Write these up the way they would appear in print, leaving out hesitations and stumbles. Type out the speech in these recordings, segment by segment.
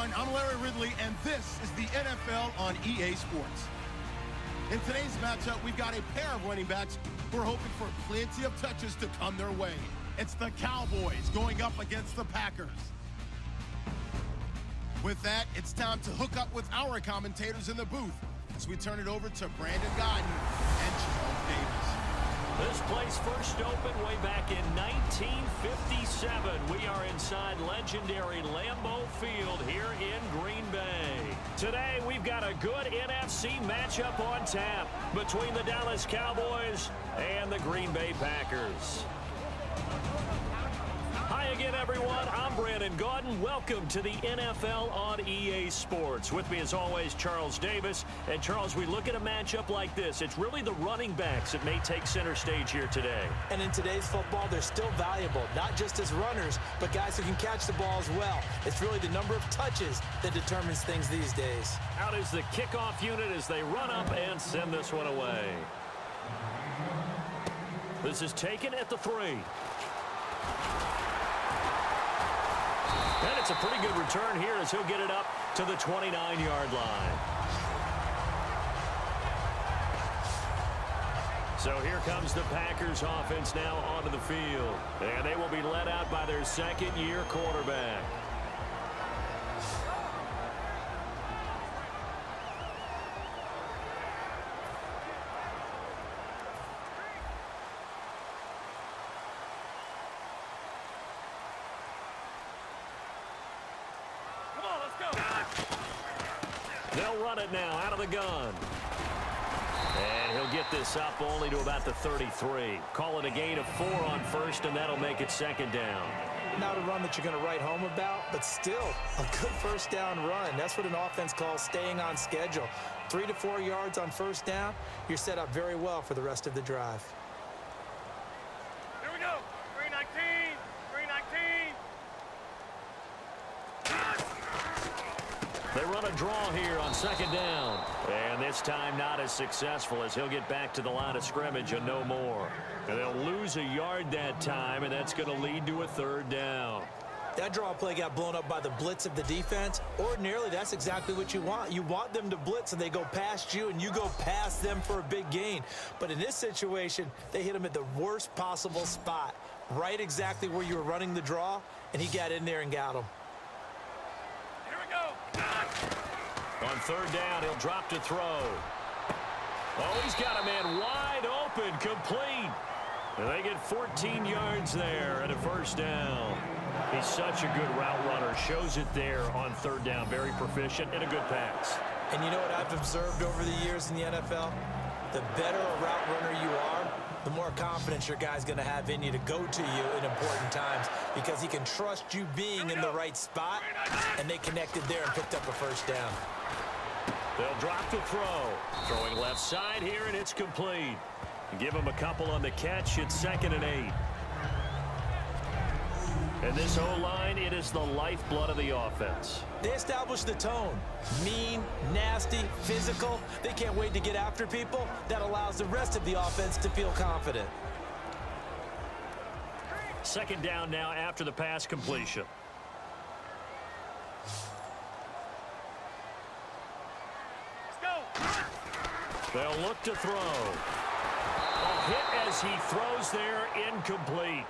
everyone. I'm Larry Ridley, and this is the NFL on EA Sports. In today's matchup, we've got a pair of running backs who are hoping for plenty of touches to come their way. It's the Cowboys going up against the Packers. With that, it's time to hook up with our commentators in the booth as we turn it over to Brandon Godden and Charles Davis. This place first opened way back in 1957. We are inside legendary Lambeau Field here in Green Bay. Today, we've got a good NFC matchup on tap between the Dallas Cowboys and the Green Bay Packers. Hi again, everyone. I'm Brandon Gaudin. Welcome to the NFL on EA Sports. With me, as always, Charles Davis. And, Charles, we look at a matchup like this. It's really the running backs that may take center stage here today. And in today's football, they're still valuable, not just as runners, but guys who can catch the ball as well. It's really the number of touches that determines things these days. Out is the kickoff unit as they run up and send this one away. This is taken at the 3. And it's a pretty good return here as he'll get it up to the 29-yard line. So here comes the Packers offense now onto the field. And they will be led out by their second-year quarterback. They'll run it now out of the gun. And he'll get this up only to about the 33. Call it a gain of 4 on first, and that'll make it second down. Not a run that you're going to write home about, but still a good first down run. That's what an offense calls staying on schedule. 3 to 4 yards on first down, you're set up very well for the rest of the drive. Here we go. 319, 319. They run a draw here on second down. And this time not as successful as he'll get back to the line of scrimmage and no more. And they'll lose a yard that time, and that's going to lead to a third down. That draw play got blown up by the blitz of the defense. Ordinarily, that's exactly what you want. You want them to blitz, and they go past you, and you go past them for a big gain. But in this situation, they hit him at the worst possible spot, right exactly where you were running the draw, and he got in there and got him. Here we go. On third down, he'll drop to throw. Oh, he's got a man wide open, complete. And they get 14 yards there and a first down. He's such a good route runner. Shows it there on third down. Very proficient and a good pass. And you know what I've observed over the years in the NFL? The better a route runner you are, the more confidence your guy's going to have in you to go to you in important times because he can trust you being in the right spot, and they connected there and picked up a first down. They'll drop the throw. Throwing left side here, and it's complete. Give him a couple on the catch. It's 2nd and 8. And this O-line, it is the lifeblood of the offense. They establish the tone. Mean, nasty, physical. They can't wait to get after people. That allows the rest of the offense to feel confident. Second down now after the pass completion. They'll look to throw. A hit as he throws there, incomplete.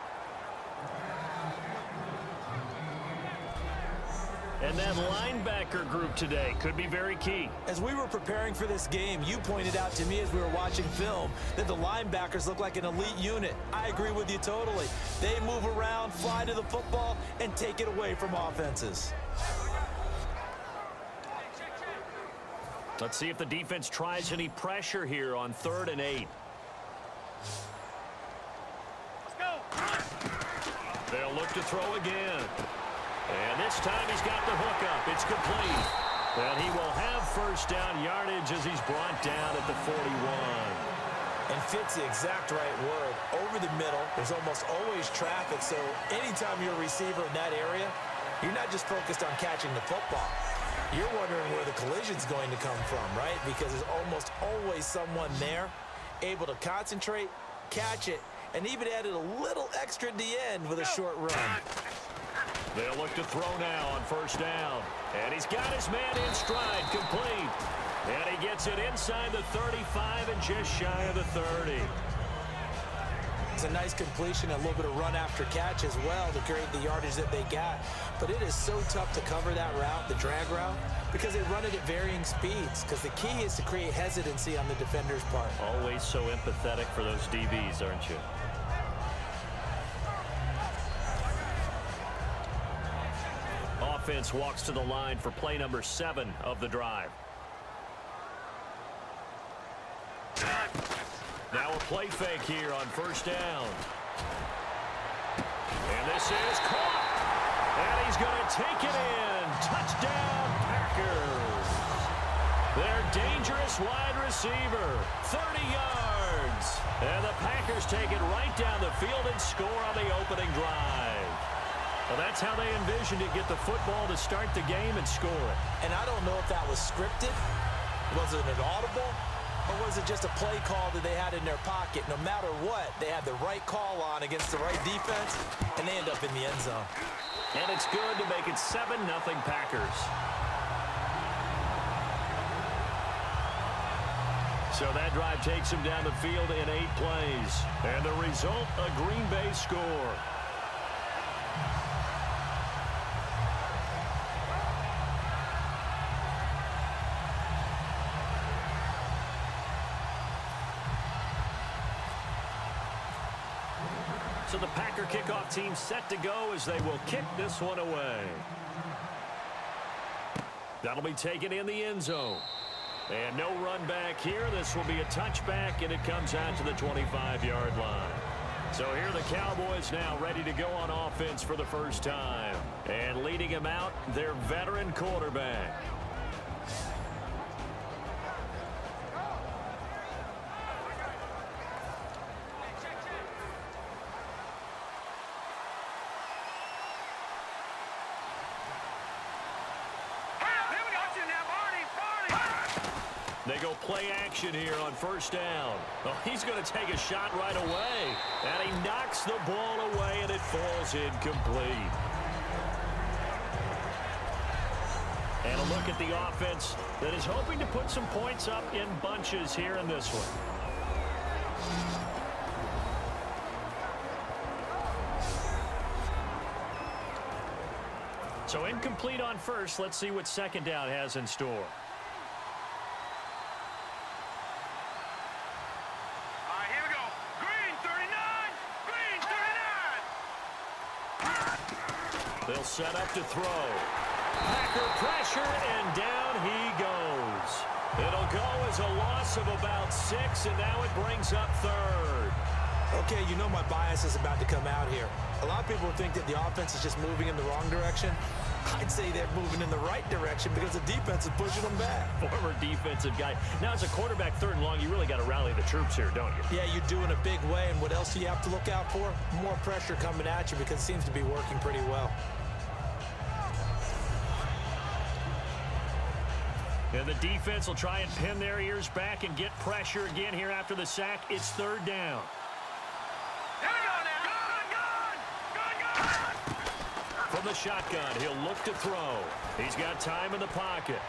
And that linebacker group today could be very key. As we were preparing for this game, you pointed out to me as we were watching film that the linebackers look like an elite unit. I agree with you totally. They move around, fly to the football, and take it away from offenses. Let's see if the defense tries any pressure here on 3rd and 8. Let's go. They'll look to throw again. And this time he's got the hook up. It's complete. And he will have first down yardage as he's brought down at the 41. And fits the exact right word. Over the middle, there's almost always traffic, so anytime you're a receiver in that area, you're not just focused on catching the football. You're wondering where the collision's going to come from, right? Because there's almost always someone there able to concentrate, catch it, and even added a little extra at the end with a short run. They'll look to throw now on first down. And he's got his man in stride, complete. And he gets it inside the 35 and just shy of the 30. It's a nice completion, a little bit of run after catch as well to create the yardage that they got. But it is so tough to cover that route, the drag route, because they run it at varying speeds. Because the key is to create hesitancy on the defender's part. Always so empathetic for those DBs, aren't you? Offense walks to the line for play number 7 of the drive. Now a play fake here on first down. And this is caught. And he's going to take it in. Touchdown, Packers. Their dangerous wide receiver, 30 yards. And the Packers take it right down the field and score on the opening drive. Well, that's how they envisioned it, get the football to start the game and score it. And I don't know if that was scripted. Was it an audible? Or was it just a play call that they had in their pocket? No matter what, they had the right call on against the right defense, and they end up in the end zone. And it's good to make it 7-0 Packers. So that drive takes him down the field in 8 plays. And the result, a Green Bay score. So the Packer kickoff team set to go as they will kick this one away. That'll be taken in the end zone. And no run back here. This will be a touchback, and it comes out to the 25-yard line. So here are the Cowboys now ready to go on offense for the first time. And leading him out, their veteran quarterback. They go play action here on first down. Oh, he's going to take a shot right away. And he knocks the ball away, and it falls incomplete. And a look at the offense that is hoping to put some points up in bunches here in this one. So incomplete on first. Let's see what second down has in store. They'll set up to throw. Packer pressure, and down he goes. It'll go as a loss of about 6, and now it brings up third. Okay, you know my bias is about to come out here. A lot of people think that the offense is just moving in the wrong direction. I'd say they're moving in the right direction because the defense is pushing them back. Former defensive guy. Now, as a quarterback, 3rd and long, you really got to rally the troops here, don't you? Yeah, you do in a big way, and what else do you have to look out for? More pressure coming at you because it seems to be working pretty well. And the defense will try and pin their ears back and get pressure again here after the sack. It's 3rd down. From the shotgun, he'll look to throw. He's got time in the pocket.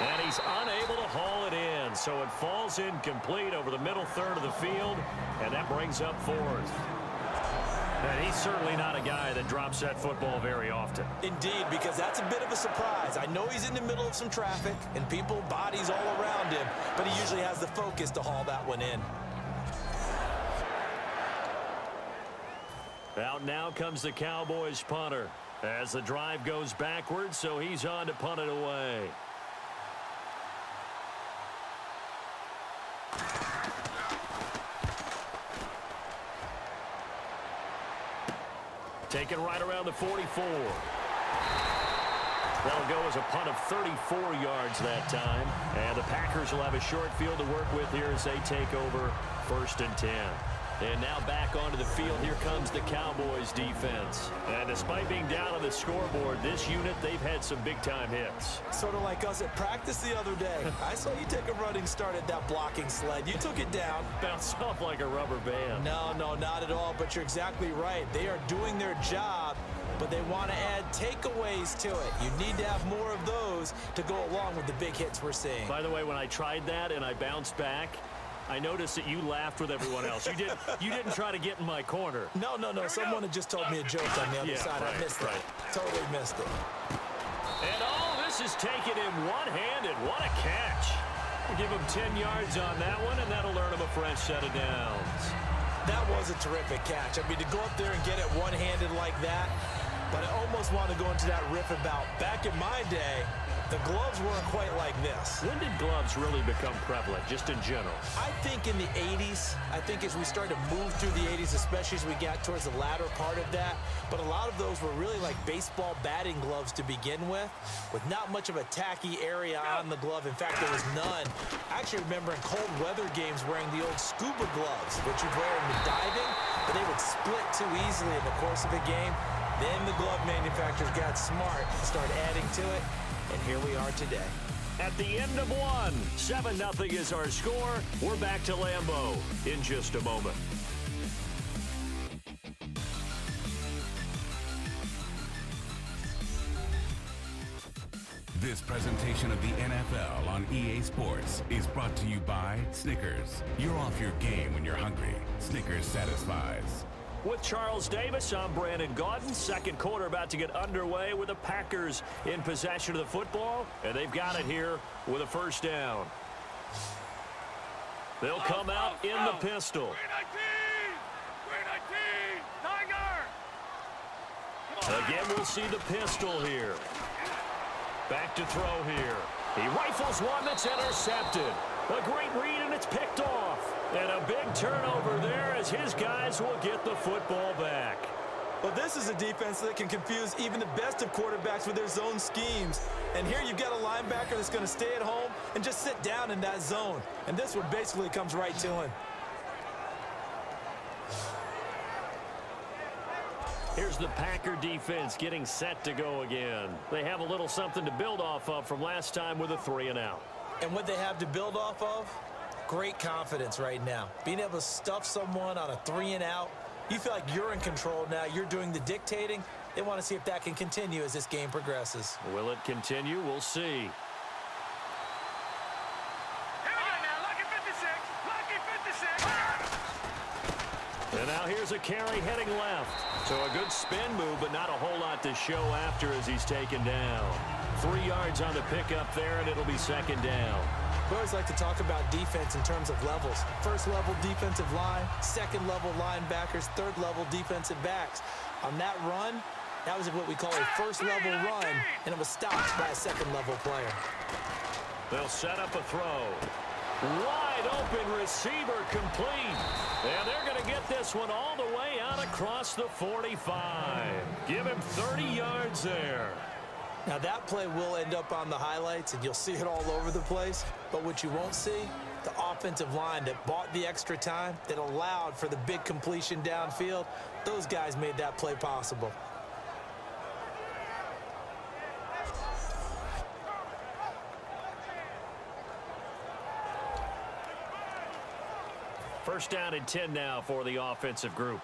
And he's unable to haul it in, so it falls incomplete over the middle third of the field, and that brings up 4th. And he's certainly not a guy that drops that football very often. Indeed, because that's a bit of a surprise. I know he's in the middle of some traffic and people, bodies all around him, but he usually has the focus to haul that one in. Out now comes the Cowboys punter as the drive goes backwards, so he's on to punt it away. Taken right around the 44. That'll go as a punt of 34 yards that time. And the Packers will have a short field to work with here as they take over 1st and 10. And now back onto the field, here comes the Cowboys defense. And despite being down on the scoreboard, this unit, they've had some big-time hits. Sort of like us at practice the other day. I saw you take a running start at that blocking sled. You took it down. Bounced off like a rubber band. No, not at all, but you're exactly right. They are doing their job but they want to add takeaways to it. You need to have more of those to go along with the big hits we're seeing. By the way, when I tried that and I bounced back, I noticed that you laughed with everyone else. You didn't try to get in my corner. No. Someone had just told me a joke on the other side. Right, I missed that. Totally missed it. And this is taken in one-handed. What a catch. We'll give him 10 yards on that one, and that'll earn him a fresh set of downs. That was a terrific catch. I mean, to go up there and get it one-handed like that, but I almost want to go into that riff about back in my day, the gloves weren't quite like this. When did gloves really become prevalent, just in general? I think in the 80s. I think as we started to move through the 80s, especially as we got towards the latter part of that. But a lot of those were really like baseball batting gloves to begin with not much of a tacky area on the glove. In fact, there was none. I actually remember in cold weather games wearing the old scuba gloves, which you'd wear in the diving, but they would split too easily in the course of a game. Then the glove manufacturers got smart and started adding to it. And here we are today. At the end of one, 7-0 is our score. We're back to Lambeau in just a moment. This presentation of the NFL on EA Sports is brought to you by Snickers. You're off your game when you're hungry. Snickers satisfies. With Charles Davis, I'm Brandon Gaudin. Second quarter about to get underway with the Packers in possession of the football, and they've got it here with a first down. They'll come out in the pistol. 319! Tiger! Again, we'll see the pistol here. Back to throw here. He rifles one that's intercepted. A great read, and it's picked off. And a big turnover there as his guys will get the football back. Well, this is a defense that can confuse even the best of quarterbacks with their zone schemes. And here you've got a linebacker that's going to stay at home and just sit down in that zone. And this one basically comes right to him. Here's the Packer defense getting set to go again. They have a little something to build off of from last time with a 3-and-out. And what they have to build off of? Great confidence right now. Being able to stuff someone on a 3-and-out. You feel like you're in control now. You're doing the dictating. They want to see if that can continue as this game progresses. Will it continue? We'll see. Here we go now. Lucky 56. Lucky 56. And now here's a carry heading left. So a good spin move, but not a whole lot to show after as he's taken down. 3 yards on the pickup there, and it'll be second down. We always like to talk about defense in terms of levels. First level defensive line, second level linebackers, third level defensive backs. On that run, that was what we call a first level run, and it was stopped by a second level player. They'll set up a throw. Wide open receiver complete. And they're going to get this one all the way out across the 45. Give him 30 yards there. Now that play will end up on the highlights, and you'll see it all over the place. But what you won't see, the offensive line that bought the extra time, that allowed for the big completion downfield, those guys made that play possible. First down and 10 now for the offensive group.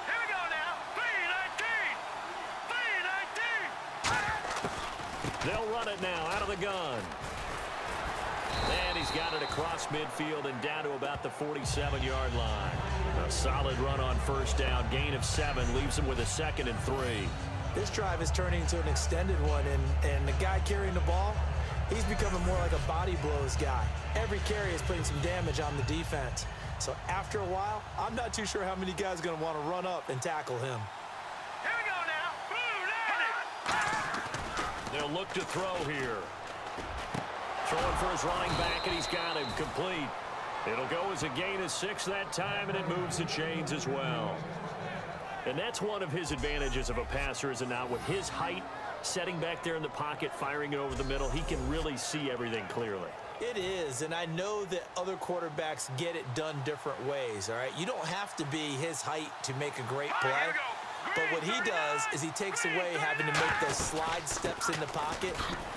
Here we go now. 319! They'll run it now out of the gun. And he's got it across midfield and down to about the 47-yard line. A solid run on first down. Gain of 7 leaves him with a 2nd and 3. This drive is turning into an extended one, and the guy carrying the ball, he's becoming more like a body blows guy. Every carry is putting some damage on the defense. So after a while, I'm not too sure how many guys are going to want to run up and tackle him. Here we go now. Boom, They'll look to throw here. Throwing for his running back, and he's got him complete. It'll go as a gain of 6 that time, and it moves the chains as well. And that's one of his advantages of a passer, is it not? With his height, setting back there in the pocket, firing it over the middle, he can really see everything clearly. It is, and I know that other quarterbacks get it done different ways, all right? You don't have to be his height to make a great play. Here we go. But what he does is he takes away having to make those slide steps in the pocket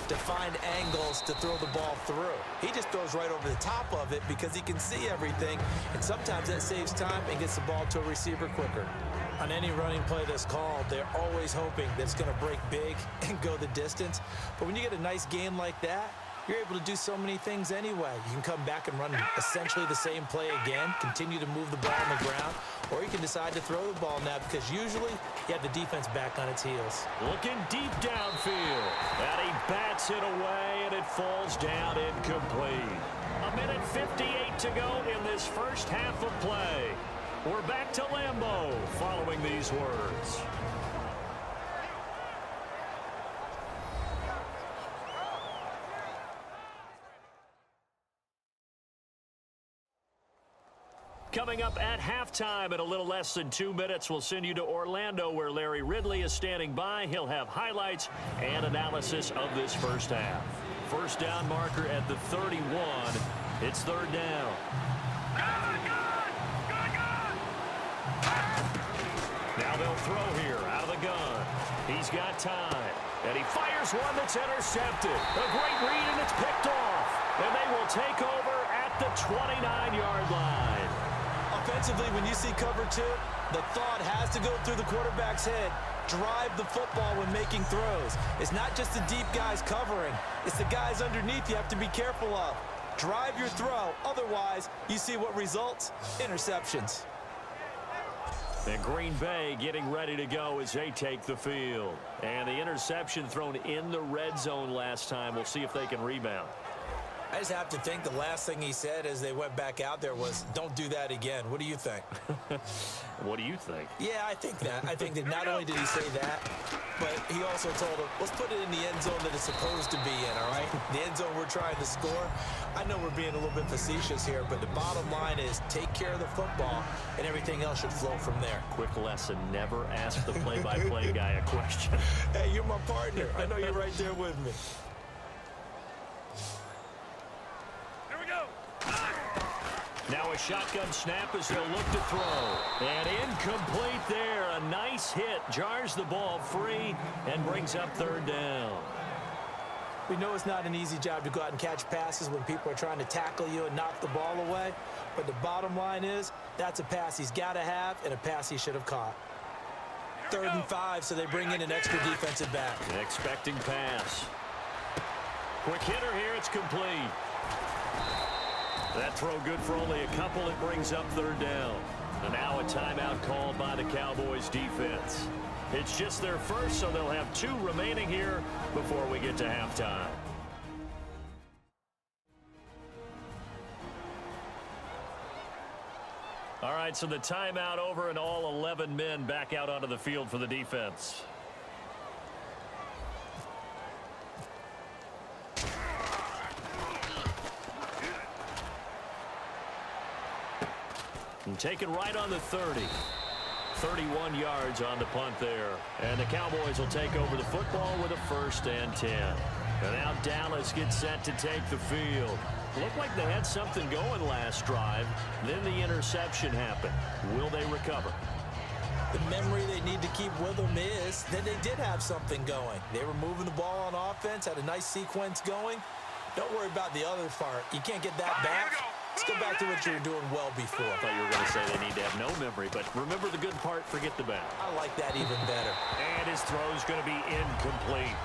to find angles to throw the ball through. He just throws right over the top of it because he can see everything, and sometimes that saves time and gets the ball to a receiver quicker. On any running play that's called, they're always hoping that it's going to break big and go the distance. But when you get a nice game like that, you're able to do so many things anyway. You can come back and run essentially the same play again, continue to move the ball on the ground, or you can decide to throw the ball now because usually you have the defense back on its heels. Looking deep downfield, and he bats it away, and it falls down incomplete. 1:58 to go in this first half of play. We're back to Lambeau following these words. Coming up at halftime in a little less than 2 minutes, we'll send you to Orlando where Larry Ridley is standing by. He'll have highlights and analysis of this first half. First down marker at the 31. It's third down. Now they'll throw here out of the gun. He's got time. And he fires one that's intercepted. A great read, and it's picked off. And they will take over at the 29-yard line. Offensively, when you see cover two, the thought has to go through the quarterback's head. Drive the football when making throws. It's not just the deep guys covering. It's the guys underneath you have to be careful of. Drive your throw. Otherwise, you see what results? Interceptions. And Green Bay getting ready to go as they take the field. And the interception thrown in the red zone last time. We'll see if they can rebound. I just have to think the last thing he said as they went back out there was, don't do that again. What do you think? What do you think? Yeah, I think that. I think that not only did he say that, but he also told him, let's put it in the end zone that it's supposed to be in, all right? The end zone we're trying to score. I know we're being a little bit facetious here, but the bottom line is take care of the football, and everything else should flow from there. Quick lesson, never ask the play-by-play guy a question. Hey, you're my partner. I know you're right there with me. Now a shotgun snap as he'll look to throw. And incomplete there. A nice hit. Jars the ball free and brings up third down. We know it's not an easy job to go out and catch passes when people are trying to tackle you and knock the ball away. But the bottom line is that's a pass he's got to have and a pass he should have caught. 3rd and 5, so they bring in an extra defensive back. Expecting pass. Quick hitter here. It's complete. That throw good for only a couple. It brings up third down. And now a timeout called by the Cowboys defense. It's just their first, so they'll have 2 remaining here before we get to halftime. All right, so the timeout over and all 11 men back out onto the field for the defense. And taken right on the 30. 31 yards on the punt there. And the Cowboys will take over the football with a 1st and 10. And now Dallas gets set to take the field. Looked like they had something going last drive. Then the interception happened. Will they recover? The memory they need to keep with them is that they did have something going. They were moving the ball on offense, had a nice sequence going. Don't worry about the other part. You can't get that back. Let's go back to what you were doing well before. I thought you were going to say they need to have no memory, but remember the good part, forget the bad. I like that even better. And his throw's going to be incomplete.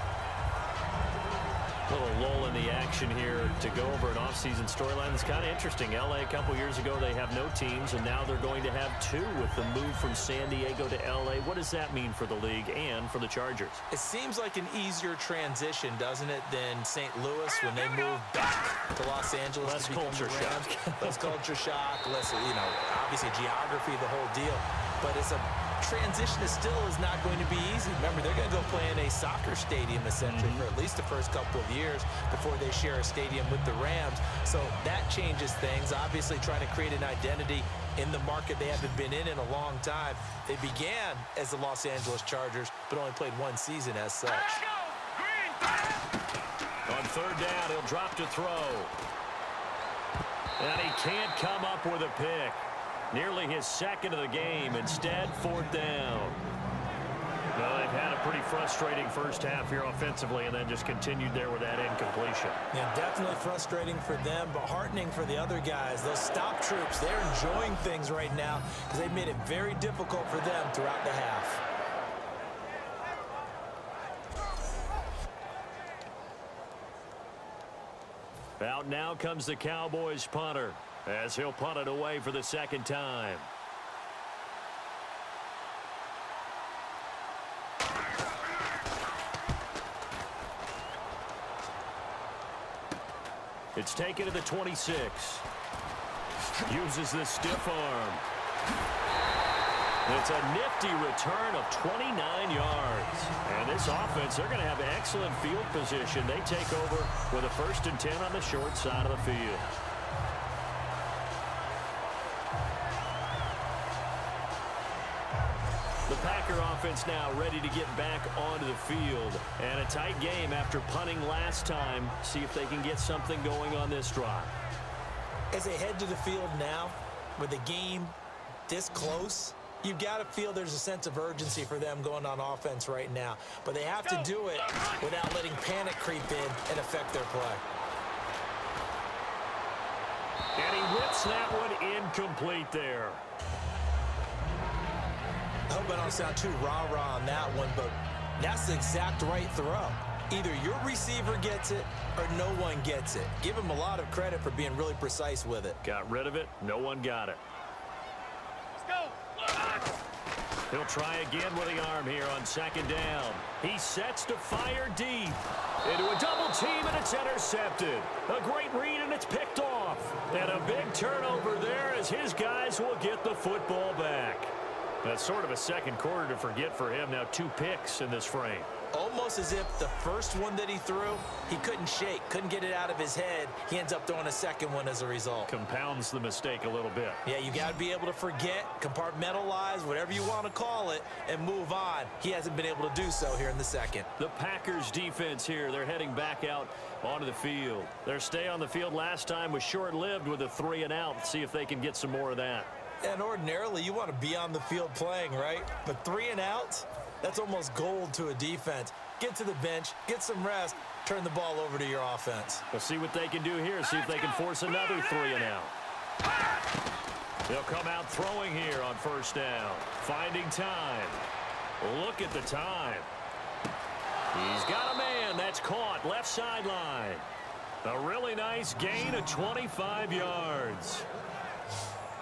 A little lull in the action here to go over an offseason storyline that's kind of interesting. LA a couple years ago, they have no teams, and now they're going to have 2 with the move from San Diego to LA. What does that mean for the league and for the Chargers? It seems like an easier transition, doesn't it, than St. Louis when they moved back to Los Angeles. Less to become culture the Rams. shock. Less culture shock, less, obviously geography, the whole deal. But it's a transition that still is not going to be easy. Remember, they're going to go play in a soccer stadium, essentially, for at least the first couple of years before they share a stadium with the Rams. So that changes things. Obviously, trying to create an identity in the market they haven't been in a long time. They began as the Los Angeles Chargers, but only played 1 season as such. On 3rd down, he'll drop to throw. And he can't come up with a pick. Nearly his 2nd of the game. Instead, 4th down. frustrating first half here offensively, and then just continued there with that incompletion. Yeah, definitely frustrating for them, but heartening for the other guys. Those stop troops, they're enjoying things right now because they made it very difficult for them throughout the half. Out now comes the Cowboys punter as he'll punt it away for the second time. It's taken to the 26. Uses the stiff arm. It's a nifty return of 29 yards. And this offense, they're going to have excellent field position. They take over with a 1st and 10 on the short side of the field. The Packer offense now ready to get back onto the field. And a tight game after punting last time. See if they can get something going on this drive. As they head to the field now, with the game this close, you've got to feel there's a sense of urgency for them going on offense right now. But they have to do it without letting panic creep in and affect their play. And he whips that one incomplete there. I hope I don't sound too rah-rah on that one, but that's the exact right throw. Either your receiver gets it or no one gets it. Give him a lot of credit for being really precise with it. Got rid of it. No one got it. Let's go. He'll try again with the arm here on 2nd down. He sets to fire deep. Into a double team, and it's intercepted. A great read, and it's picked off. And a big turnover there as his guys will get the football back. That's sort of a second quarter to forget for him. Now 2 picks in this frame. Almost as if the first one that he threw, he couldn't shake, couldn't get it out of his head. He ends up throwing a second one as a result. Compounds the mistake a little bit. Yeah, you got to be able to forget, compartmentalize, whatever you want to call it, and move on. He hasn't been able to do so here in the second. The Packers defense here, they're heading back out onto the field. Their stay on the field last time was short-lived with a 3 and out. See if they can get some more of that. And ordinarily, you want to be on the field playing, right? But 3 and outs? That's almost gold to a defense. Get to the bench, get some rest, turn the ball over to your offense. We'll see what they can do here. See if they can force another 3 and out. They'll come out throwing here on 1st down. Finding time. Look at the time. He's got a man. That's caught. Left sideline. A really nice gain of 25 yards.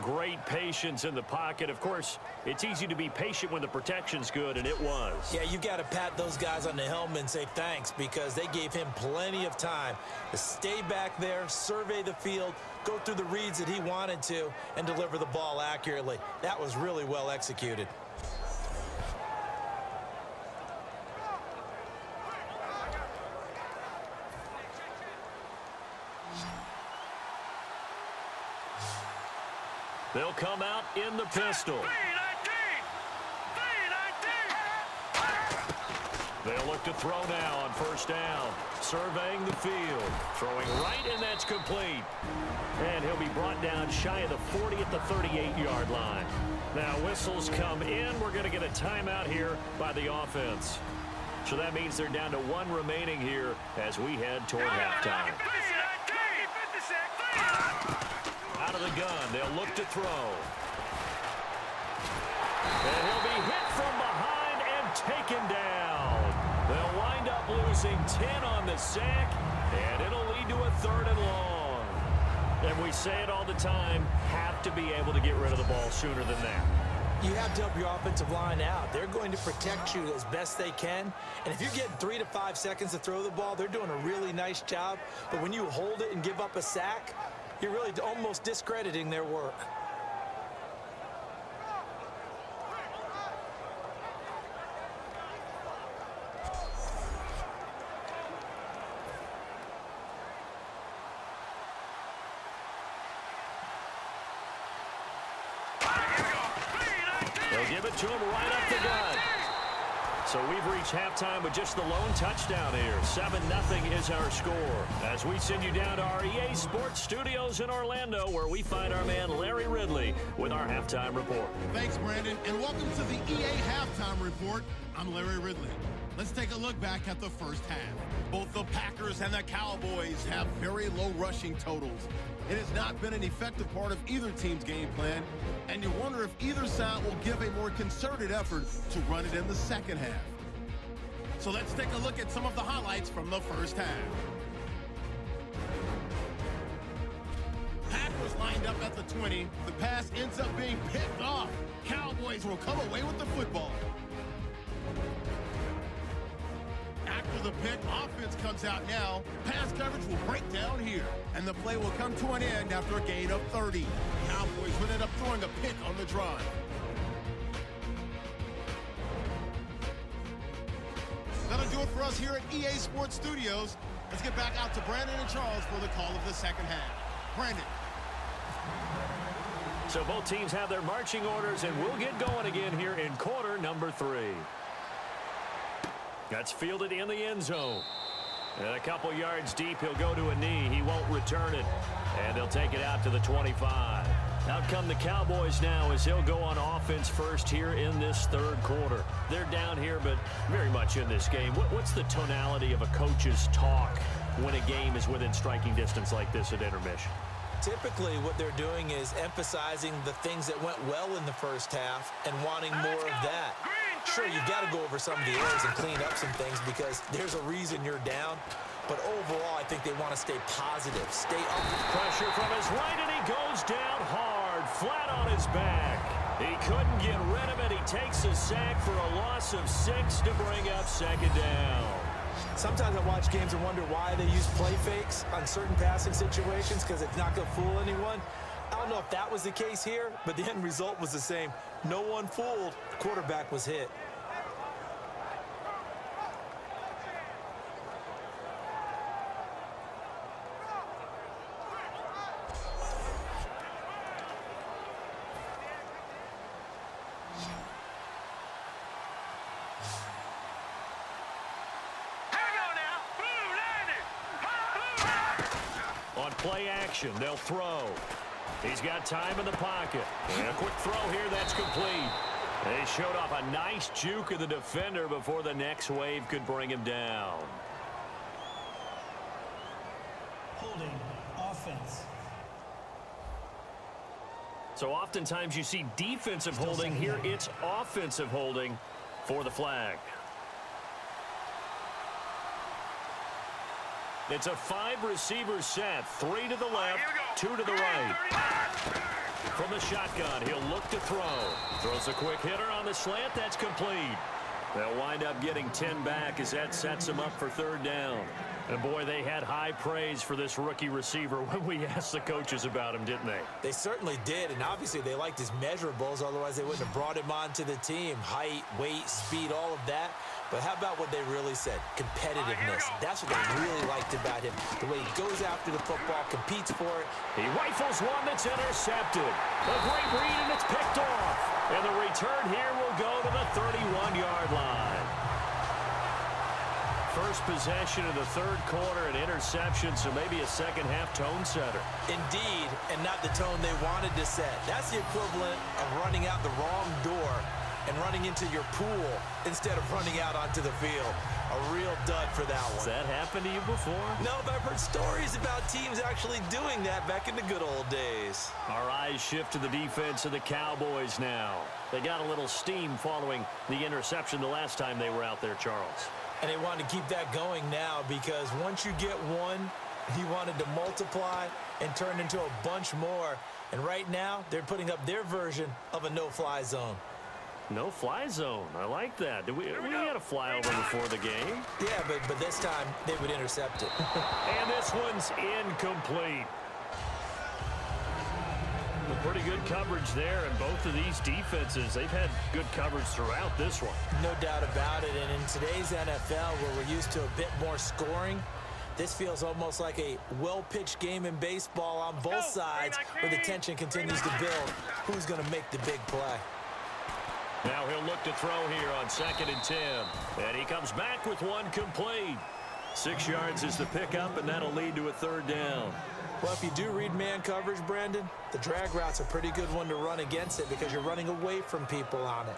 Great patience in the pocket. Of course, it's easy to be patient when the protection's good, and it was. Yeah, you've got to pat those guys on the helmet and say thanks because they gave him plenty of time to stay back there, survey the field, go through the reads that he wanted to, and deliver the ball accurately. That was really well executed. They'll come out in the pistol. They'll look to throw now on 1st down. Surveying the field. Throwing right, and that's complete. And he'll be brought down shy of the 40 at the 38-yard line. Now whistles come in. We're going to get a timeout here by the offense. So that means they're down to 1 remaining here as we head toward halftime. Out of the gun, they'll look to throw. And he'll be hit from behind and taken down. They'll wind up losing 10 on the sack, and it'll lead to a 3rd and long. And we say it all the time, have to be able to get rid of the ball sooner than that. You have to help your offensive line out. They're going to protect you as best they can. And if you're getting 3 to 5 seconds to throw the ball, they're doing a really nice job. But when you hold it and give up a sack, you're really almost discrediting their work. They'll give it to him right up the gut. So we've reached halftime with just the lone touchdown here. 7-0 is our score. As we send you down to our EA Sports Studios in Orlando, where we find our man Larry Ridley with our halftime report. Thanks, Brandon, and welcome to the EA Halftime Report. I'm Larry Ridley. Let's take a look back at the first half. Both the Packers and the Cowboys have very low rushing totals. It has not been an effective part of either team's game plan, and you wonder if either side will give a more concerted effort to run it in the second half. So let's take a look at some of the highlights from the first half. Packers lined up at the 20. The pass ends up being picked off. Cowboys will come away with the football. After the pick, offense comes out now. Pass coverage will break down here, and the play will come to an end after a gain of 30. Cowboys would end up throwing a pick on the drive. That'll do it for us here at EA Sports Studios. Let's get back out to Brandon and Charles for the call of the second half. Brandon. So both teams have their marching orders, and we'll get going again here in quarter number 3. That's fielded in the end zone. And a couple yards deep, he'll go to a knee. He won't return it. And they'll take it out to the 25. Out come the Cowboys now as he'll go on offense first here in this third quarter. They're down here, but very much in this game. What's the tonality of a coach's talk when a game is within striking distance like this at intermission? Typically, what they're doing is emphasizing the things that went well in the first half and wanting more of that. Sure, you've got to go over some of the errors and clean up some things because there's a reason you're down. But overall, I think they want to stay positive, stay up. Pressure from his right, and he goes down hard, flat on his back. He couldn't get rid of it. He takes a sack for a loss of 6 to bring up second down. Sometimes I watch games and wonder why they use play fakes on certain passing situations because it's not going to fool anyone. I don't know if that was the case here, but the end result was the same. No one fooled. The quarterback was hit. On play action, they'll throw. He's got time in the pocket. And a quick throw here, that's complete. They showed off a nice juke of the defender before the next wave could bring him down. Holding offense. So oftentimes you see defensive holding. Here it's offensive holding for the flag. It's a 5-receiver set. 3 to the left, 2 to the right. From the shotgun, he'll look to throw. Throws a quick hitter on the slant. That's complete. They'll wind up getting 10 back as that sets them up for third down. And boy, they had high praise for this rookie receiver when we asked the coaches about him, didn't they? They certainly did, and obviously they liked his measurables. Otherwise, they wouldn't have brought him onto the team. Height, weight, speed, all of that. But how about what they really said? Competitiveness. That's what they really liked about him. The way he goes after the football, competes for it. He rifles one that's intercepted. A great read, and it's picked off. And the return here will go to the 31-yard line. First possession of the third quarter, an interception, so maybe a second-half tone setter. Indeed, and not the tone they wanted to set. That's the equivalent of running out the wrong door and running into your pool instead of running out onto the field. A real dud for that one. Has that happened to you before? No, but I've heard stories about teams actually doing that back in the good old days. Our eyes shift to the defense of the Cowboys now. They got a little steam following the interception the last time they were out there, Charles. And they wanted to keep that going now because once you get one, you wanted to multiply and turn into a bunch more. And right now, they're putting up their version of a no-fly zone. No-fly zone. I like that. We had a flyover before the game. Yeah, but this time they would intercept it. And this one's incomplete. Pretty good coverage there, and both of these defenses, they've had good coverage throughout this one. No doubt about it, and in today's NFL, where we're used to a bit more scoring, this feels almost like a well-pitched game in baseball on both sides, where the tension continues to build. Who's going to make the big play? Now he'll look to throw here on 2nd and 10. And he comes back with one complete. 6 yards is the pickup, and that'll lead to a 3rd down. Well, if you do read man coverage, Brandon, the drag route's a pretty good one to run against it because you're running away from people on it.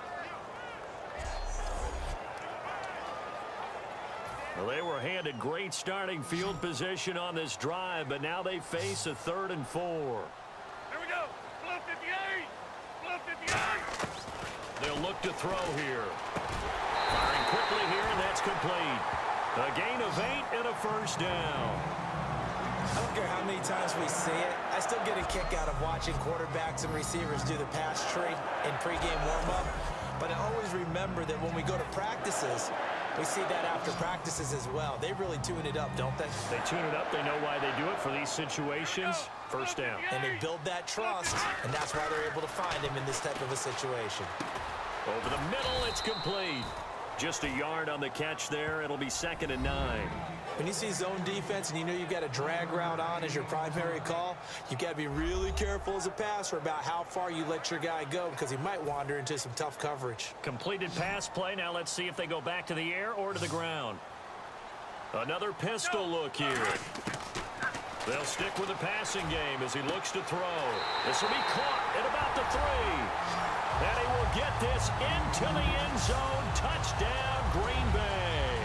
Well, they were handed great starting field position on this drive, but now they face a 3rd and 4. Here we go. Blue 58. Blue 58. They'll look to throw here. Firing quickly here, and that's complete. A gain of 8 and a 1st down. I don't care how many times we see it. I still get a kick out of watching quarterbacks and receivers do the pass tree in pregame warm-up. But I always remember that when we go to practices, we see that after practices as well. They really tune it up, don't they? They tune it up. They know why they do it for these situations. 1st down. And they build that trust, and that's why they're able to find him in this type of a situation. Over the middle, it's complete. Just a yard on the catch there. It'll be 2nd and 9. When you see zone defense and you know you've got a drag route on as your primary call, you've got to be really careful as a passer about how far you let your guy go because he might wander into some tough coverage. Completed pass play. Now let's see if they go back to the air or to the ground. Another pistol look here. They'll stick with the passing game as he looks to throw. This will be caught at about the 3. And he will get this into the end zone. Touchdown, Green Bay.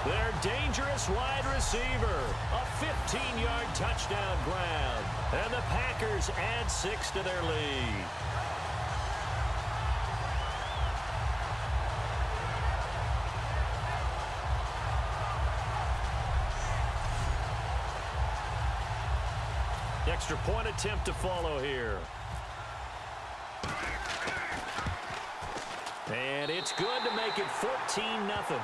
Their dangerous wide receiver. A 15-yard touchdown grab. And the Packers add 6 to their lead. Extra point attempt to follow here. And it's good to make it 14-0.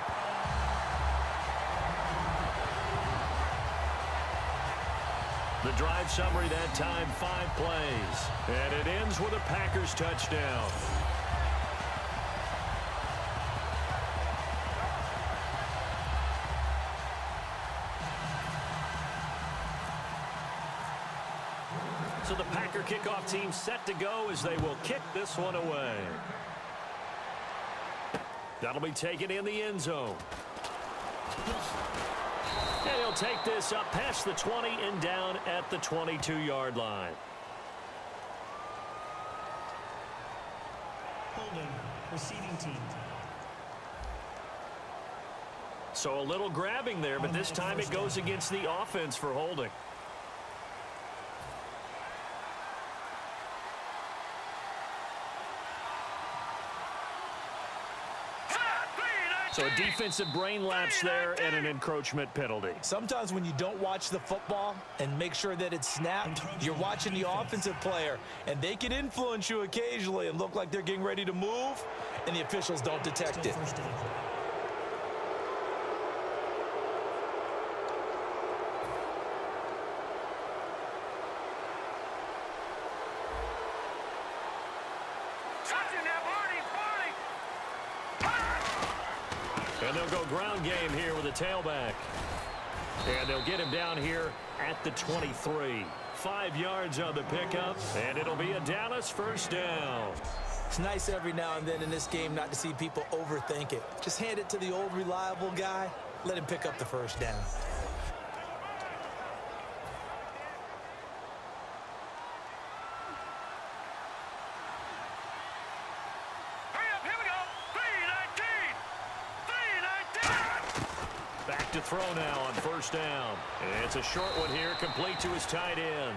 The drive summary that time, 5 plays. And it ends with a Packers touchdown. So the Packer kickoff team set to go as they will kick this one away. That'll be taken in the end zone. And he'll take this up past the 20 and down at the 22-yard line. Holding, receiving team. So a little grabbing there, but this time it goes against the offense for holding. So a defensive brain lapse there and an encroachment penalty. Sometimes when you don't watch the football and make sure that it's snapped, you're watching the offensive player, and they can influence you occasionally and look like they're getting ready to move, and the officials don't detect it. And they'll go ground game here with a tailback. And they'll get him down here at the 23. 5 yards on the pickup, and it'll be a Dallas 1st down. It's nice every now and then in this game not to see people overthink it. Just hand it to the old reliable guy. Let him pick up the 1st down. To throw now on 1st down. And it's a short one here, complete to his tight end.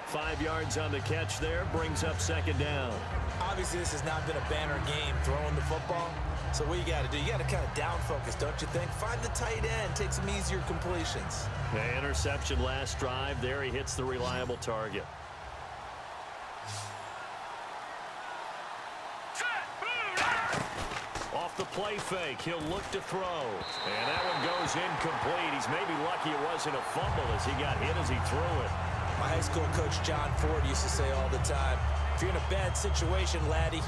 5 yards on the catch there, brings up 2nd down. Obviously, this has not been a banner game throwing the football. So what you got to do, you got to kind of down focus, don't you think? Find the tight end, take some easier completions. The interception last drive there, he hits the reliable target. Off the play fake, he'll look to throw. And that one goes incomplete. He's maybe lucky it wasn't a fumble as he got hit as he threw it. My high school coach John Ford used to say all the time, if you're in a bad situation, laddie,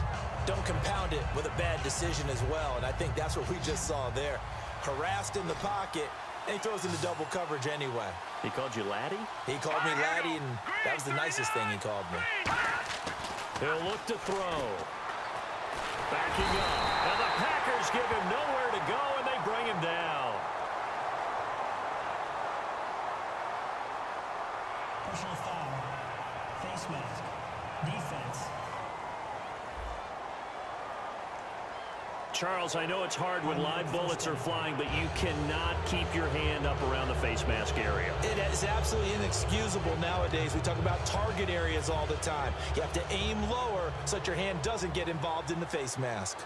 don't compound it with a bad decision as well. And I think that's what we just saw there. Harassed in the pocket, and he throws into double coverage anyway. He called you laddie? He called me laddie, and that was the nicest thing he called me. He'll look to throw. Backing up. And the Packers give him nowhere to go, and they bring him down. Personal foul. Face mask. Defense. Charles, I know it's hard when live bullets are flying, but you cannot keep your hand up around the face mask area. It is absolutely inexcusable nowadays. We talk about target areas all the time. You have to aim lower so that your hand doesn't get involved in the face mask.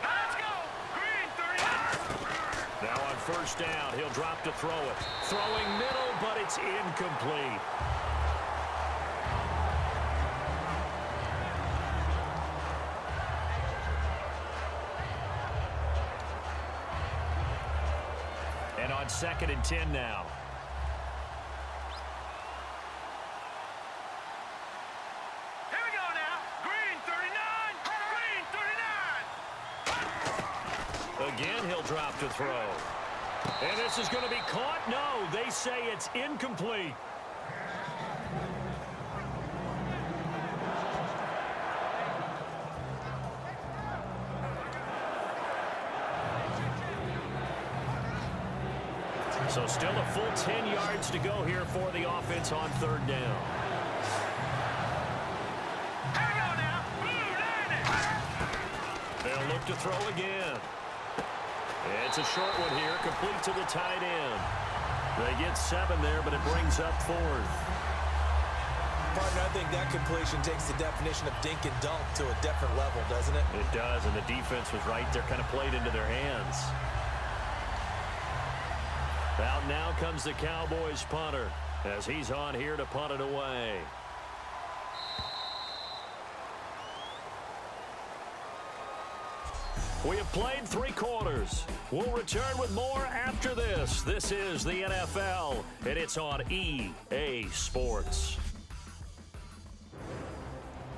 Let's go. Green 39. Now on first down, he'll drop to throw it. Throwing middle, but it's incomplete. And on 2nd and 10 now. Here we go now. Green 39. Green 39. Again, he'll drop to throw. And this is going to be caught. No, they say it's incomplete. So still a full 10 yards to go here for the offense on 3rd down. Here we go now. Blue landing. They'll look to throw again. It's a short one here, complete to the tight end. They get 7 there, but it brings up 4th. Partner, I think that completion takes the definition of dink and dunk to a different level, doesn't it? It does, and the defense was right there, kind of played into their hands. Out now comes the Cowboys punter as he's on here to punt it away. We have played 3 quarters. We'll return with more after this. This is the NFL, and it's on EA Sports.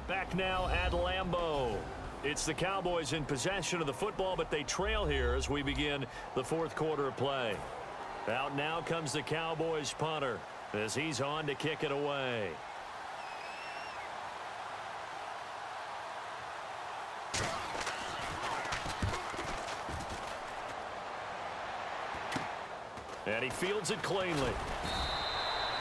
Back now at Lambeau. It's the Cowboys in possession of the football, but they trail here as we begin the 4th quarter of play. Out now comes the Cowboys punter as he's on to kick it away. And he fields it cleanly.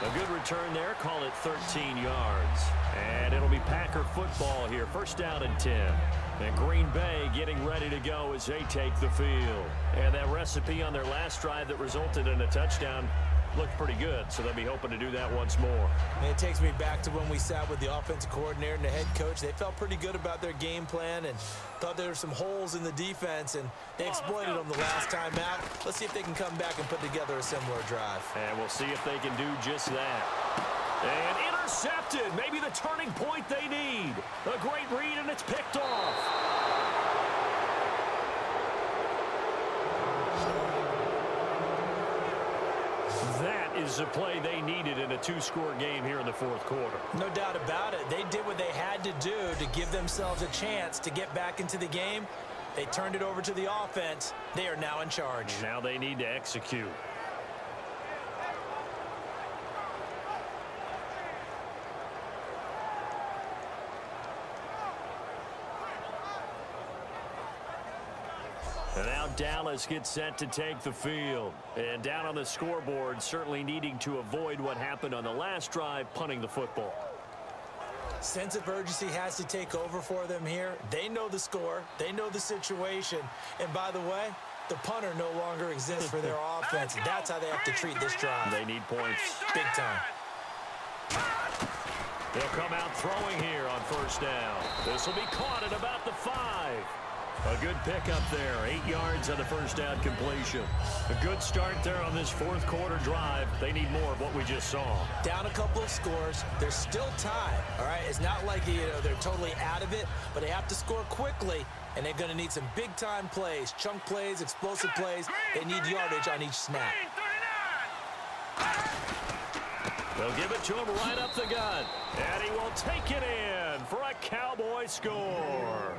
A good return there. Call it 13 yards. And it'll be Packer football here. 1st down and 10. And Green Bay getting ready to go as they take the field. And that recipe on their last drive that resulted in a touchdown looked pretty good, so they'll be hoping to do that once more. And it takes me back to when we sat with the offensive coordinator and the head coach. They felt pretty good about their game plan and thought there were some holes in the defense, and they exploited them the last time out. Let's see if they can come back and put together a similar drive. And we'll see if they can do just that. And intercepted. Maybe the turning point they need. A great read, and it's picked off. That is the play they needed in a 2-score game here in the 4th quarter. No doubt about it. They did what they had to do to give themselves a chance to get back into the game. They turned it over to the offense. They are now in charge. Now they need to execute. And now Dallas gets set to take the field. And down on the scoreboard, certainly needing to avoid what happened on the last drive, punting the football. Sense of urgency has to take over for them here. They know the score. They know the situation. And by the way, the punter no longer exists for their offense. That's how they have to treat this drive. They need points. Big time. They'll come out throwing here on 1st down. This will be caught at about the 5. A good pickup there. 8 yards on the 1st down completion. A good start there on this 4th quarter drive. They need more of what we just saw. Down a couple of scores. There's still time. All right, it's not like they're totally out of it, but they have to score quickly, and they're going to need some big-time plays, chunk plays, explosive plays. They need yardage on each snap. They'll give it to him right up the gut, and he will take it in for a Cowboy score.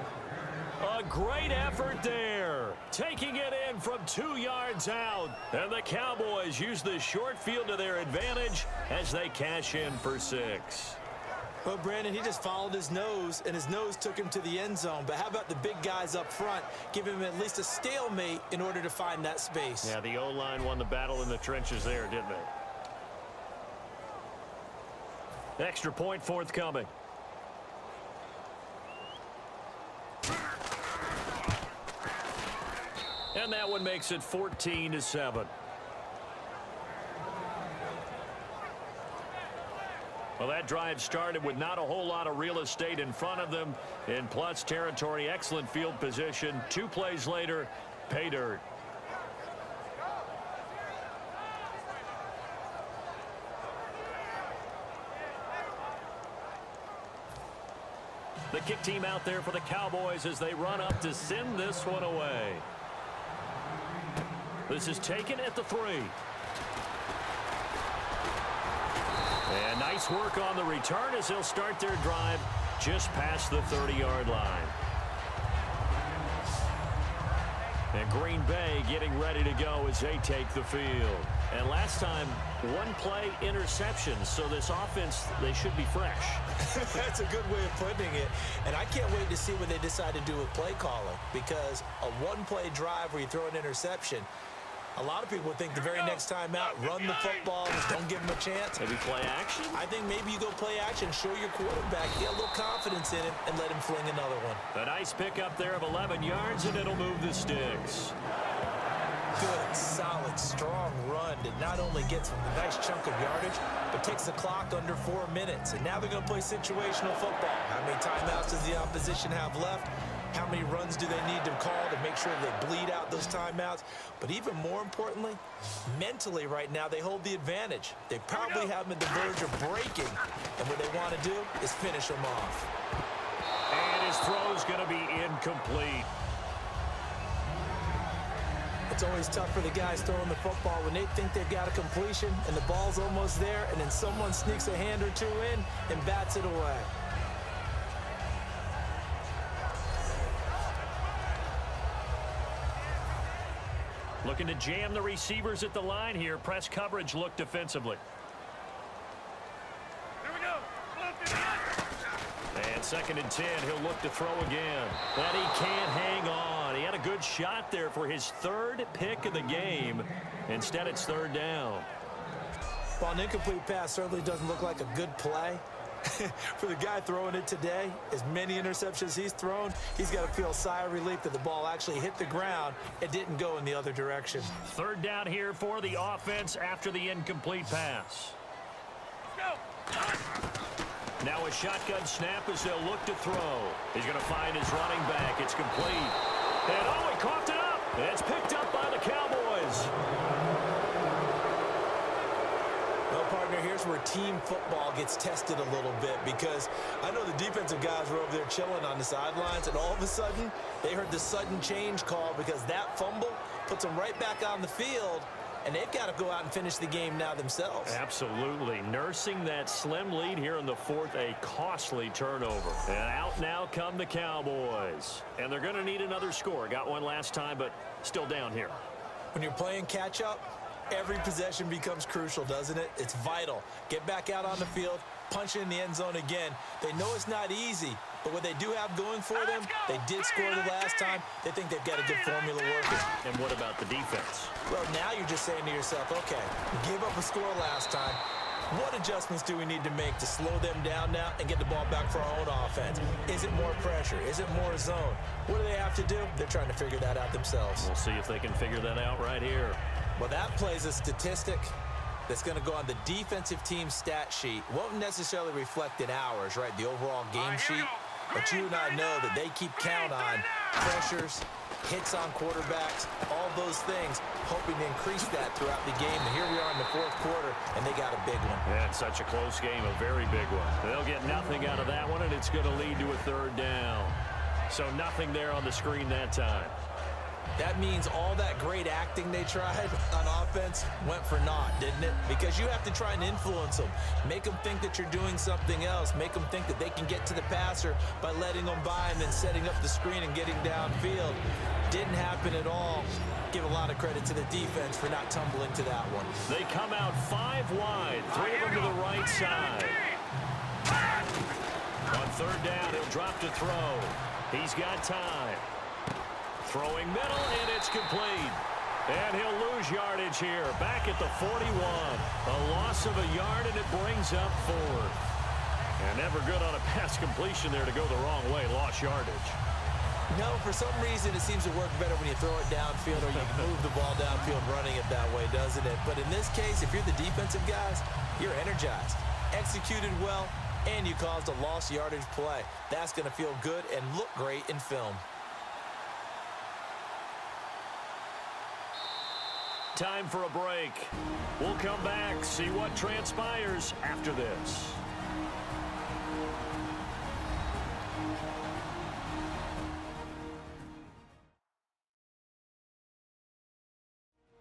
A great effort there, taking it in from 2 yards out. And the Cowboys use the short field to their advantage as they cash in for 6. Well, Brandon, he just followed his nose, and his nose took him to the end zone. But how about the big guys up front? Give him at least a stalemate in order to find that space. Yeah, the O-line won the battle in the trenches there, didn't they? Extra point forthcoming. And that one makes it 14-7. Well, that drive started with not a whole lot of real estate in front of them. In plus territory, excellent field position. 2 plays later, pay dirt. The kick team out there for the Cowboys as they run up to send this one away. This is taken at the 3. And nice work on the return as they'll start their drive just past the 30-yard line. And Green Bay getting ready to go as they take the field. And last time, 1-play interception. So this offense, they should be fresh. That's a good way of putting it. And I can't wait to see what they decide to do with play calling. Because a 1-play drive where you throw an interception, a lot of people think the very next time out, run the football, just don't give them a chance. Maybe play action? I think maybe you go play action, show your quarterback, get a little confidence in him, and let him fling another one. A nice pickup there of 11 yards, and it'll move the sticks. Good, solid, strong run that not only gets them a nice chunk of yardage, but takes the clock under 4 minutes. And now they're going to play situational football. How many timeouts does the opposition have left? How many runs do they need to call to make sure they bleed out those timeouts? But even more importantly, mentally right now, they hold the advantage. They probably have them at the verge of breaking. And what they want to do is finish them off. And his throw's going to be incomplete. It's always tough for the guys throwing the football when they think they've got a completion and the ball's almost there, and then someone sneaks a hand or two in and bats it away. Looking to jam the receivers at the line here. Press coverage look defensively. Here we go. And 2nd and 10, he'll look to throw again. But he can't hang on. He had a good shot there for his 3rd pick of the game. Instead, it's 3rd down. Well, an incomplete pass certainly doesn't look like a good play. For the guy throwing it today, as many interceptions he's thrown, he's got to feel a sigh of relief that the ball actually hit the ground and didn't go in the other direction. 3rd down here for the offense after the incomplete pass. Let's go. Now a shotgun snap as they'll look to throw. He's going to find his running back. It's complete. And oh, he coughed it up. It's picked up by the Cowboys. Well, partner, here's where team football gets tested a little bit, because I know the defensive guys were over there chilling on the sidelines, and all of a sudden, they heard the sudden change call because that fumble puts them right back on the field, and they've got to go out and finish the game now themselves. Absolutely. Nursing that slim lead here in the 4th, a costly turnover. And out now come the Cowboys. And they're going to need another score. Got one last time, but still down here. When you're playing catch-up, every possession becomes crucial, doesn't it? It's vital. Get back out on the field, punch it in the end zone again. They know it's not easy, but what they do have going for them, they did score the last time. They think they've got a good formula working. And what about the defense? Well, now you're just saying to yourself, okay, we gave up a score last time. What adjustments do we need to make to slow them down now and get the ball back for our own offense? Is it more pressure? Is it more zone? What do they have to do? They're trying to figure that out themselves. We'll see if they can figure that out right here. Well, that plays a statistic that's going to go on the defensive team stat sheet. Won't necessarily reflect in ours, right, the overall game sheet. But you and I know that they keep count on pressures, hits on quarterbacks, all those things, hoping to increase that throughout the game. And here we are in the 4th quarter, and they got a big one. Yeah, it's such a close game, a very big one. They'll get nothing out of that one, and it's going to lead to a 3rd down. So nothing there on the screen that time. That means all that great acting they tried on offense went for naught, didn't it? Because you have to try and influence them. Make them think that you're doing something else. Make them think that they can get to the passer by letting them by and then setting up the screen and getting downfield. Didn't happen at all. Give a lot of credit to the defense for not tumbling to that one. They come out 5 wide, 3 of them to the right side. third down, he'll drop to throw. He's got time. Throwing middle, and it's complete. And he'll lose yardage here, back at the 41. A loss of a yard, and it brings up fourth. And never good on a pass completion there to go the wrong way. Lost yardage. No, for some reason it seems to work better when you throw it downfield or you move the ball downfield running it that way, doesn't it? But in this case, if you're the defensive guys, you're energized, executed well, and you caused a lost yardage play. That's going to feel good and look great in film. Time for a break. We'll come back, see what transpires after this.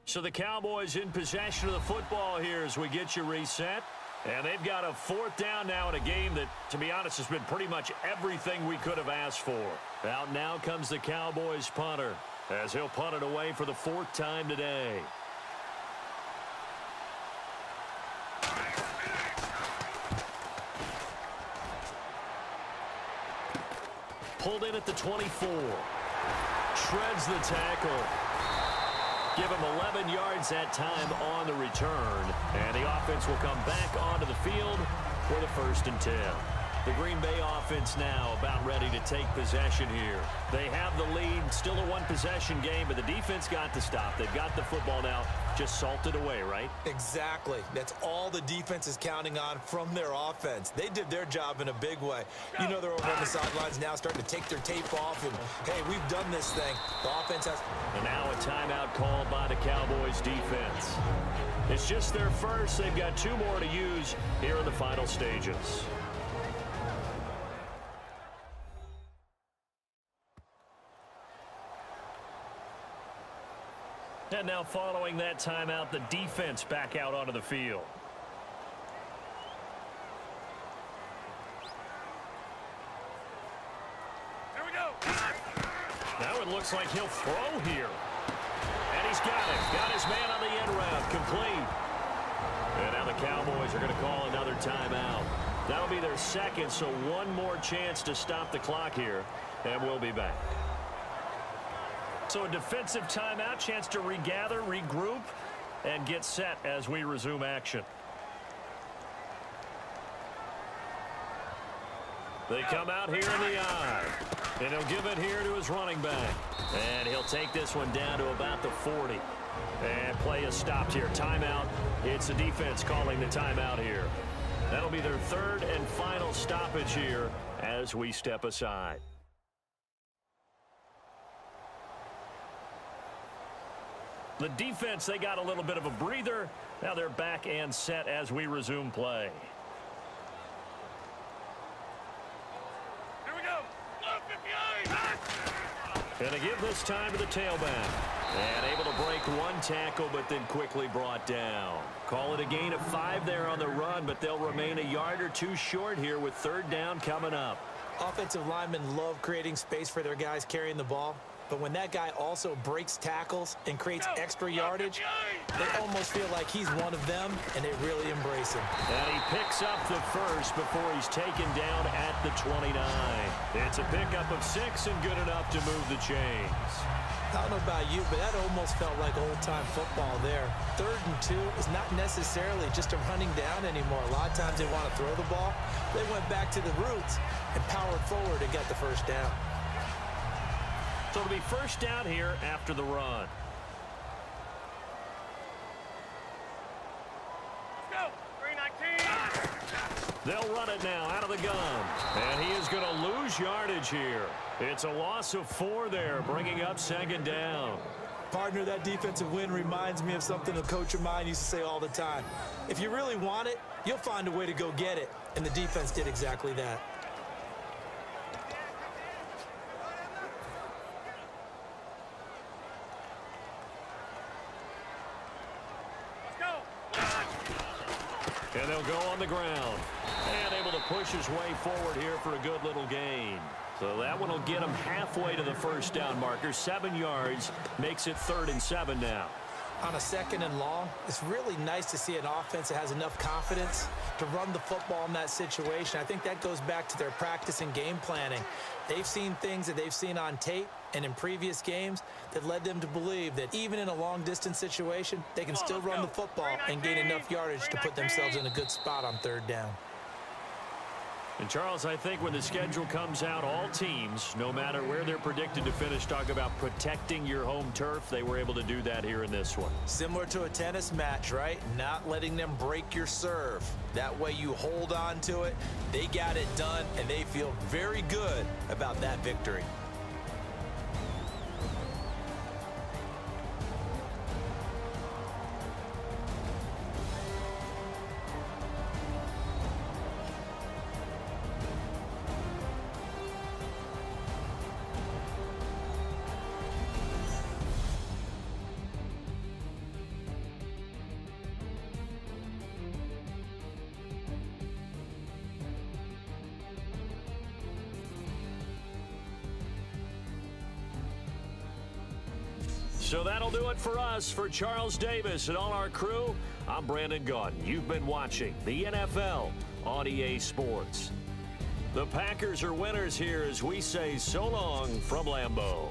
So the Cowboys in possession of the football here as we get you reset. And they've got a fourth down now in a game that, to be honest, has been pretty much everything we could have asked for. Out now comes the Cowboys punter as he'll punt it away for the fourth time today. Pulled in at the 24. Shreds the tackle. Give him 11 yards that time on the return. And the offense will come back onto the field for the 1st and 10. The Green Bay offense now about ready to take possession here. They have the lead, still a one-possession game, but the defense got to stop. They've got the football now, just salted away, right? Exactly. That's all the defense is counting on from their offense. They did their job in a big way. You know they're over on the sidelines now starting to take their tape off, and, hey, we've done this thing. The offense has... And now a timeout called by the Cowboys defense. It's just their first. They've got 2 more to use here in the final stages. And now following that timeout, the defense back out onto the field. Here we go. Now it looks like he'll throw here. And he's got it. Got his man on the end route. Complete. And now the Cowboys are going to call another timeout. That'll be their second, so one more chance to stop the clock here. And we'll be back. So a defensive timeout, chance to regather, regroup, and get set as we resume action. They come out here in the eye. And he'll give it here to his running back. And he'll take this one down to about the 40. And play is stopped here. Timeout. It's the defense calling the timeout here. That'll be their 3rd and final stoppage here as we step aside. The defense, they got a little bit of a breather. Now they're back and set as we resume play. Here we go. Blue 58. And they give this time to the tailback. And able to break one tackle, but then quickly brought down. Call it a gain of 5 there on the run, but they'll remain a yard or 2 short here with 3rd down coming up. Offensive linemen love creating space for their guys carrying the ball. But when that guy also breaks tackles and creates extra yardage, they almost feel like he's one of them, and they really embrace him. And he picks up the first before he's taken down at the 29. It's a pickup of 6 and good enough to move the chains. I don't know about you, but that almost felt like old-time football there. 3rd and 2 is not necessarily just a running down anymore. A lot of times they want to throw the ball. They went back to the roots and powered forward and got the first down. So it'll be 1st down here after the run. Let's go. 319. They'll run it now out of the gun. And he is going to lose yardage here. It's a loss of 4 there, bringing up 2nd down. Partner, that defensive win reminds me of something a coach of mine used to say all the time. If you really want it, you'll find a way to go get it. And the defense did exactly that. And they'll go on the ground. And able to push his way forward here for a good little gain. So that one will get him halfway to the 1st down marker. 7 yards makes it 3rd and 7 now. on a second and long, it's really nice to see an offense that has enough confidence to run the football in that situation. I think that goes back to their practice and game planning. They've seen things that they've seen on tape and in previous games that led them to believe that even in a long-distance situation, they can still run the football and gain enough yardage to put themselves in a good spot on third down. And, Charles, I think when the schedule comes out, all teams, no matter where they're predicted to finish, talk about protecting your home turf. They were able to do that here in this one. Similar to a tennis match, right? Not letting them break your serve. That way you hold on to it. They got it done, and they feel very good about that victory. So that'll do it for us. For Charles Davis and all our crew, I'm Brandon Gaudin. You've been watching the NFL on EA Sports. The Packers are winners here as we say so long from Lambeau.